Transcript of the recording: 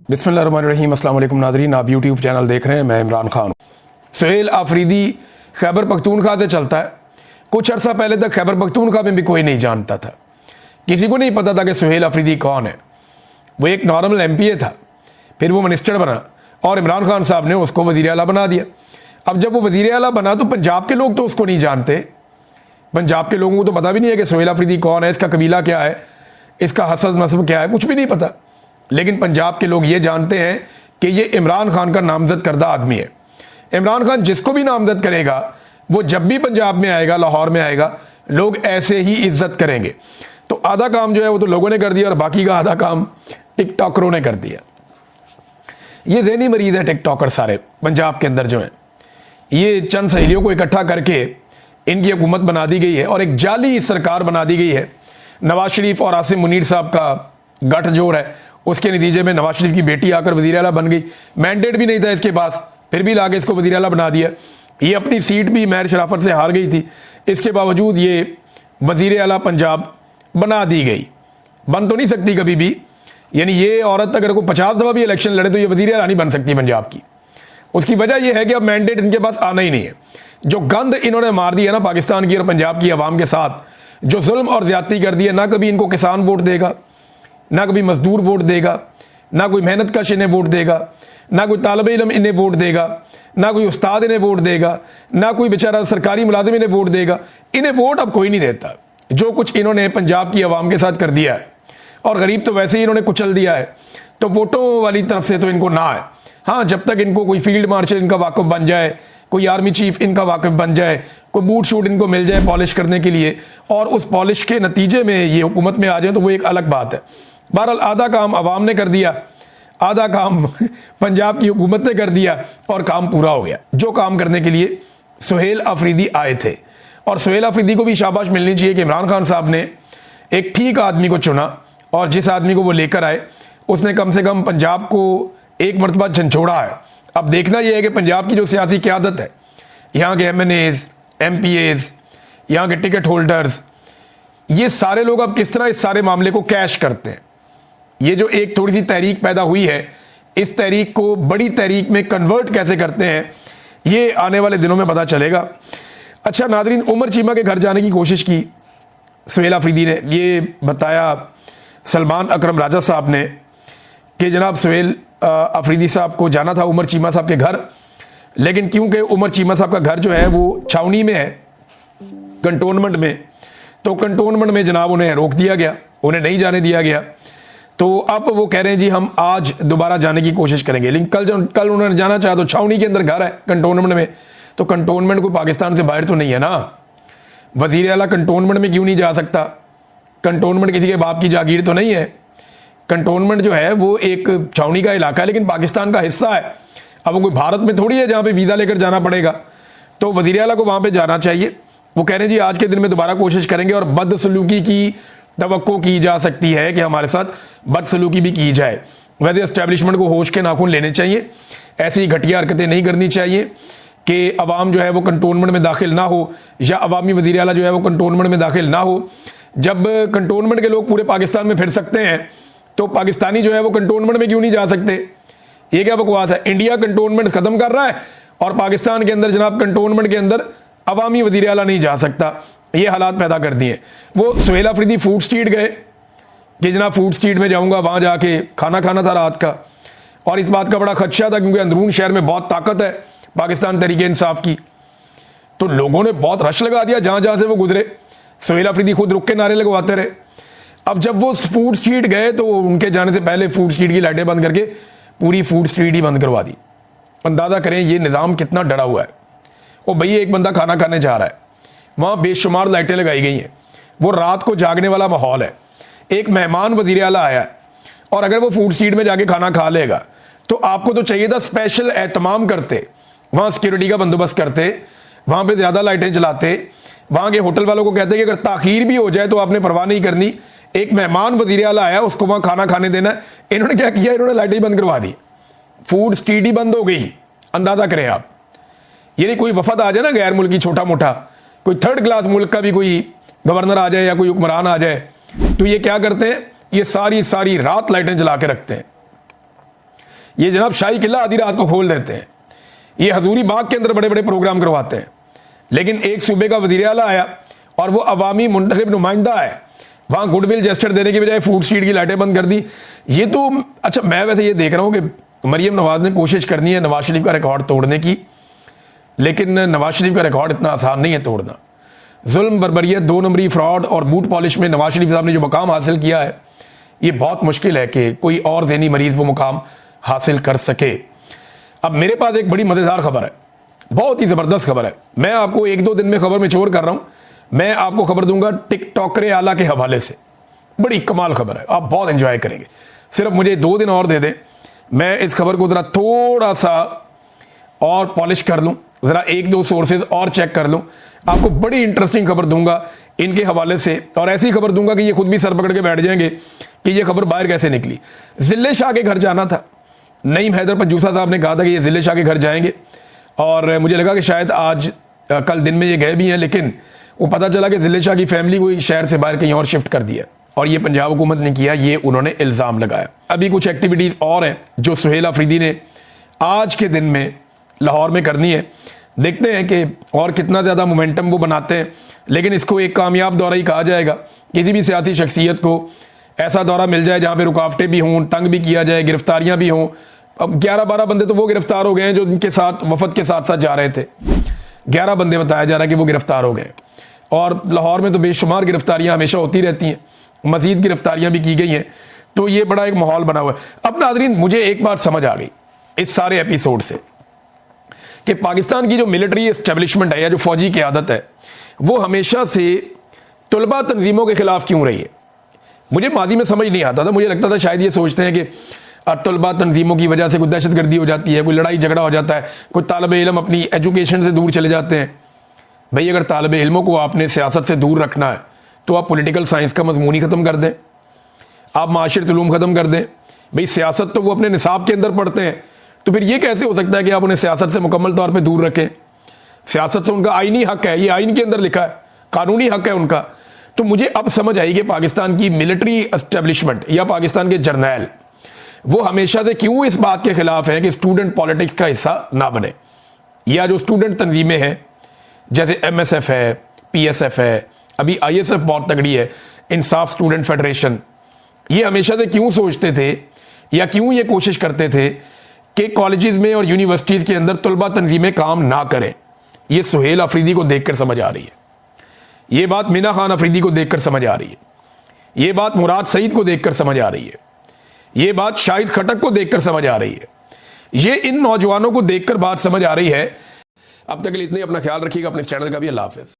बिस्मिल्लाहिर्रहमानिर्रहीम। अस्सलाम वालेकुम नाज़रीन, आप यूट्यूब चैनल देख रहे हैं। मैं इमरान खान। सुहेल आफरीदी खैबर पख्तूनख्वा से चलता है। कुछ अर्सा पहले तक खैबर पख्तूनख्वा में भी कोई नहीं जानता था, किसी को नहीं पता था कि सुहेल आफरीदी कौन है। वो एक नॉर्मल एमपीए था, फिर वो मिनिस्टर बना और इमरान खान साहब ने उसको वज़ीर आला बना दिया। अब जब वो वज़ीर आला बना तो पंजाब के लोग तो उसको नहीं जानते। पंजाब के लोगों को तो पता भी नहीं है कि सुहेल आफरीदी कौन है, इसका कबीला क्या है, इसका हसब नस्ब क्या है, कुछ भी नहीं पता। लेकिन पंजाब के लोग ये जानते हैं कि ये इमरान खान का नामजद करदा आदमी है। इमरान खान जिसको भी नामजद करेगा, वो जब भी पंजाब में आएगा, लाहौर में आएगा, लोग ऐसे ही इज्जत करेंगे। तो आधा काम जो है वो तो लोगों ने कर दिया और बाकी का आधा काम टिकटॉकरों ने कर दिया। ये ज़हनी मरीज है टिकटॉकर सारे पंजाब के अंदर जो हैं। ये चंद सहेलियों को इकट्ठा करके इनकी हुकूमत बना दी गई है और एक जाली सरकार बना दी गई है। नवाज शरीफ और आसिम मुनीर साहब का गठजोड़ है, उसके नतीजे में नवाज शरीफ की बेटी आकर वज़ीर आला बन गई। मैंडेट भी नहीं था इसके पास, फिर भी लाके इसको वज़ीर आला बना दिया। ये अपनी सीट भी महर शराफत से हार गई थी, इसके बावजूद ये वज़ीर आला पंजाब बना दी गई। बन तो नहीं सकती कभी भी, यानी ये औरत अगर कोई 50 दफ़ा भी इलेक्शन लड़े तो ये वज़ीर आला नहीं बन सकती पंजाब की। उसकी वजह यह है कि अब मैंडेट इनके पास आना ही नहीं है। जो गंद इन्होंने मार दी है ना पाकिस्तान की और पंजाब की आवाम के साथ, जो जुल्म और ज्यादती कर दी है, ना कभी इनको किसान वोट देगा, ना कभी मजदूर वोट देगा, ना कोई मेहनत कश इन्हें वोट देगा, ना कोई तालिब इल्म इन्हें वोट देगा, ना कोई उस्ताद इन्हें वोट देगा, ना कोई बेचारा सरकारी मुलाजिम इन्हें वोट देगा। इन्हें वोट अब कोई नहीं देता। जो कुछ इन्होंने पंजाब की आवाम के साथ कर दिया है, और गरीब तो वैसे ही इन्होंने कुचल दिया है, तो वोटों वाली तरफ से तो इनको ना है। हाँ, जब तक इनको कोई फील्ड मार्शल इनका वाकफ बन जाए, कोई आर्मी चीफ इनका वाकफ बन जाए, कोई बूट शूट इनको मिल जाए पॉलिश करने के लिए, और उस पॉलिश के नतीजे में ये हुकूमत में आ जाए, तो वो एक अलग बात है। बहरहाल आधा काम अवाम ने कर दिया, आधा काम पंजाब की हुकूमत ने कर दिया और काम पूरा हो गया। जो काम करने के लिए सुहेल आफरीदी आए थे, और सुहेल आफरीदी को भी शाबाश मिलनी चाहिए कि इमरान खान साहब ने एक ठीक आदमी को चुना, और जिस आदमी को वो लेकर आए उसने कम से कम पंजाब को एक मरतबा झंझोड़ा है। अब देखना यह है कि पंजाब की जो सियासी क़यादत है, यहाँ के MNAs, MPAs, यहाँ के टिकट होल्डर्स, ये सारे लोग अब किस तरह इस सारे मामले को कैश करते हैं। ये जो एक थोड़ी सी तहरीक पैदा हुई है, इस तहरीक को बड़ी तहरीक में कन्वर्ट कैसे करते हैं, ये आने वाले दिनों में पता चलेगा। अच्छा नादरीन, उमर चीमा के घर जाने की कोशिश की सुहेल आफरीदी ने। ये बताया सलमान अकरम राजा साहब ने कि जनाब सुहेल आफरीदी साहब को जाना था उमर चीमा साहब के घर, लेकिन क्योंकि उमर चीमा साहब का घर जो है वो छावनी में है, कंटोनमेंट में, तो कंटोनमेंट में जनाब उन्हें रोक दिया गया, उन्हें नहीं जाने दिया गया। तो अब वो कह रहे हैं जी हम आज दोबारा जाने की कोशिश करेंगे। लेकिन कल उन्होंने जाना चाहा तो छावनी के अंदर घर है कंटोनमेंट में, तो कंटोनमेंट को पाकिस्तान से बाहर तो नहीं है ना। वज़ीर आला कंटोनमेंट में क्यों नहीं जा सकता? कंटोनमेंट किसी के बाप की जागीर तो नहीं है। कंटोनमेंट जो है वो एक छावनी का इलाका है, लेकिन पाकिस्तान का हिस्सा है। अब वो कोई भारत में थोड़ी है जहाँ पे वीज़ा लेकर जाना पड़ेगा, तो वज़ीर आला को वहाँ पे जाना चाहिए। वो कह रहे हैं जी आज के दिन में दोबारा कोशिश करेंगे, और बदसलूकी की तवक्को की जा सकती है कि हमारे साथ बदसलूकी भी की जाए। वैसे एस्टेब्लिशमेंट को होश के नाखून लेने चाहिए, ऐसी घटिया हरकतें नहीं करनी चाहिए कि अवाम जो है वो कंटोनमेंट में दाखिल ना हो, या अवामी वज़ीर आला जो है वो कंटोनमेंट में दाखिल ना हो। जब कंटोनमेंट के लोग पूरे पाकिस्तान में फिर सकते हैं, तो पाकिस्तानी जो है वो कंटोनमेंट में क्यों नहीं जा सकते? ये क्या बकवास है? इंडिया कंटोनमेंट खत्म कर रहा है और पाकिस्तान के अंदर जनाब कंटोनमेंट के अंदर अवामी वज़ीर आला नहीं जा सकता। ये हालात पैदा कर दिए। वो सुहेल आफरीदी फूड स्ट्रीट गए कि जनाब फूड स्ट्रीट में जाऊंगा, वहां जाके खाना खाना था रात का, और इस बात का बड़ा खदशा था क्योंकि अंदरून शहर में बहुत ताकत है पाकिस्तान तहरीक इंसाफ की। तो लोगों ने बहुत रश लगा दिया जहां जहां से वो गुजरे। सुहेल आफरीदी खुद रुक के नारे लगवाते रहे। अब जब वो फूड स्ट्रीट गए तो उनके जाने से पहले फूड स्ट्रीट की लाइटें बंद करके पूरी फूड स्ट्रीट ही बंद करवा दी। अंदाजा करें ये निज़ाम कितना डरा हुआ है। वो भैया एक बंदा खाना खाने जा रहा है, वहाँ बेशुमार लाइटें लगाई गई हैं, वो रात को जागने वाला माहौल है। एक मेहमान वज़ीर आला आया है, और अगर वो फूड स्ट्रीट में जाके खाना खा लेगा तो आपको तो चाहिए था स्पेशल एहतमाम करते, वहाँ सिक्योरिटी का बंदोबस्त करते, वहाँ पे ज़्यादा लाइटें चलाते, वहाँ के होटल वालों को कहते कि अगर ताखीर भी हो जाए तो आपने परवाह नहीं करनी। एक मेहमान वज़ीर आला आया, उसको वहाँ खाना खाने देना है। इन्होंने क्या किया? इन्होंने लाइटें बंद करवा दी, फूड स्ट्रीट ही बंद हो गई। अंदाज़ा करें आप। यानी कोई वफद आ जाए ना गैर मुल्की, छोटा मोटा कोई थर्ड क्लास मुल्क का भी कोई गवर्नर आ जाए या कोई हुक्मरान आ जाए, तो ये क्या करते हैं? ये सारी सारी रात लाइटें जला के रखते हैं। ये जनाब शाही किला आधी रात को खोल देते हैं, ये हजूरी बाग के अंदर बड़े बड़े प्रोग्राम करवाते हैं, लेकिन एक सूबे का वज़ीर आला आया और वो अवामी मुंतखब नुमाइंदा है, वहाँ गुडविल जेस्चर देने की बजाय फूड स्ट्रीट की लाइटें बंद कर दी। ये तो अच्छा, मैं वैसे ये देख रहा हूँ कि मरियम नवाज ने कोशिश करनी है नवाज शरीफ का रिकॉर्ड तोड़ने की, लेकिन नवाज शरीफ का रिकॉर्ड इतना आसान नहीं है तोड़ना। जुल्म, बर्बरियत, 2 नंबरी, फ्रॉड और बूट पॉलिश में नवाज शरीफ साहब ने जो मुकाम हासिल किया है, ये बहुत मुश्किल है कि कोई और ज़हनी मरीज वो मुकाम हासिल कर सके। अब मेरे पास एक बड़ी मज़ेदार खबर है, बहुत ही ज़बरदस्त खबर है। मैं आपको 1-2 दिन में खबर निचोड़ कर रहा हूँ। मैं आपको खबर दूंगा टिकटॉकरे आला के हवाले से, बड़ी कमाल खबर है, आप बहुत एंजॉय करेंगे। सिर्फ मुझे 2 दिन और दे दें, मैं इस खबर को ज़रा थोड़ा सा और पॉलिश कर लूँ, ज़रा 1-2 सोर्सेज और चेक कर लूँ, आपको बड़ी इंटरेस्टिंग खबर दूंगा इनके हवाले से, और ऐसी खबर दूंगा कि ये खुद भी सर पकड़ के बैठ जाएंगे कि ये खबर बाहर कैसे निकली। जिले शाह के घर जाना था, नईम हैदर पंजूसा साहब ने कहा था कि ये जिले शाह के घर जाएंगे, और मुझे लगा कि शायद आज कल दिन में ये गए भी हैं, लेकिन वो पता चला कि जिले शाह की फैमिली को शहर से बाहर कहीं और शिफ्ट कर दिया, और ये पंजाब हुकूमत ने किया, ये उन्होंने इल्ज़ाम लगाया। अभी कुछ एक्टिविटीज़ और हैं जो सुहेल अफरीदी ने आज के दिन में लाहौर में करनी है, देखते हैं कि और कितना ज़्यादा मोमेंटम वो बनाते हैं। लेकिन इसको एक कामयाब दौरा ही कहा जाएगा। किसी भी सियासी शख्सियत को ऐसा दौरा मिल जाए जहाँ पे रुकावटें भी हों, तंग भी किया जाए, गिरफ्तारियाँ भी हों। अब 11-12 बंदे तो वो गिरफ्तार हो गए हैं जो उनके साथ वफद के साथ साथ जा रहे थे। 11 बंदे बताया जा रहा है कि वो गिरफ्तार हो गए, और लाहौर में तो बेशुमार गिरफ्तारियाँ हमेशा होती रहती हैं, मजीद गिरफ्तारियाँ भी की गई हैं, तो ये बड़ा एक माहौल बना हुआ है। अब नाज़रीन, मुझे एक बात समझ आ गई इस सारे एपिसोड से कि पाकिस्तान की जो मिलिट्री एस्टेब्लिशमेंट है या जो फौजी क़यादत है, वो हमेशा से तलबा तंजीमों के खिलाफ क्यों रही है। मुझे माजी में समझ नहीं आता था, मुझे लगता था शायद ये सोचते हैं कि तलबा तंजीमों की वजह से कोई दहशतगर्दी हो जाती है, कोई लड़ाई झगड़ा हो जाता है, कोई तालिब इल्म अपनी एजुकेशन से दूर चले जाते हैं। भाई अगर तालिब इल्मों को आपने सियासत से दूर रखना है तो आप पॉलिटिकल साइंस का मजमून ही ख़त्म कर दें, आप माशरती उलूम ख़त्म कर दें। भाई सियासत तो वो अपने निसाब के अंदर पढ़ते हैं, तो फिर ये कैसे हो सकता है कि आप उन्हें सियासत से मुकम्मल तौर पे दूर रखें। सियासत से उनका आईनी हक है, ये आइन के अंदर लिखा है, कानूनी हक है उनका। तो मुझे अब समझ आई कि पाकिस्तान की मिलिट्री एस्टेब्लिशमेंट या पाकिस्तान के जर्नैल वो हमेशा से क्यों इस बात के खिलाफ है कि स्टूडेंट पॉलिटिक्स का हिस्सा ना बने, या जो स्टूडेंट तंजीमें हैं जैसे MSF है, PSF है, अभी ISF बहुत तगड़ी है, इंसाफ स्टूडेंट फेडरेशन, ये हमेशा से क्यों सोचते थे या क्यों ये कोशिश करते थे कि कॉलेजेस में और यूनिवर्सिटीज़ के अंदर तलबा तंजीमें काम ना करें। ये सुहेल अफरीदी को देखकर समझ आ रही है, ये बात मीना खान अफरीदी को देखकर समझ आ रही है, ये बात मुराद सईद को देखकर समझ आ रही है, ये बात शाहिद खटक को देखकर समझ आ रही है, ये इन नौजवानों को देखकर बात समझ आ रही है। अब तक के लिए इतने, अपना ख्याल रखिएगा, अपने चैनल का भी। अल्लाह हाफ़िज़।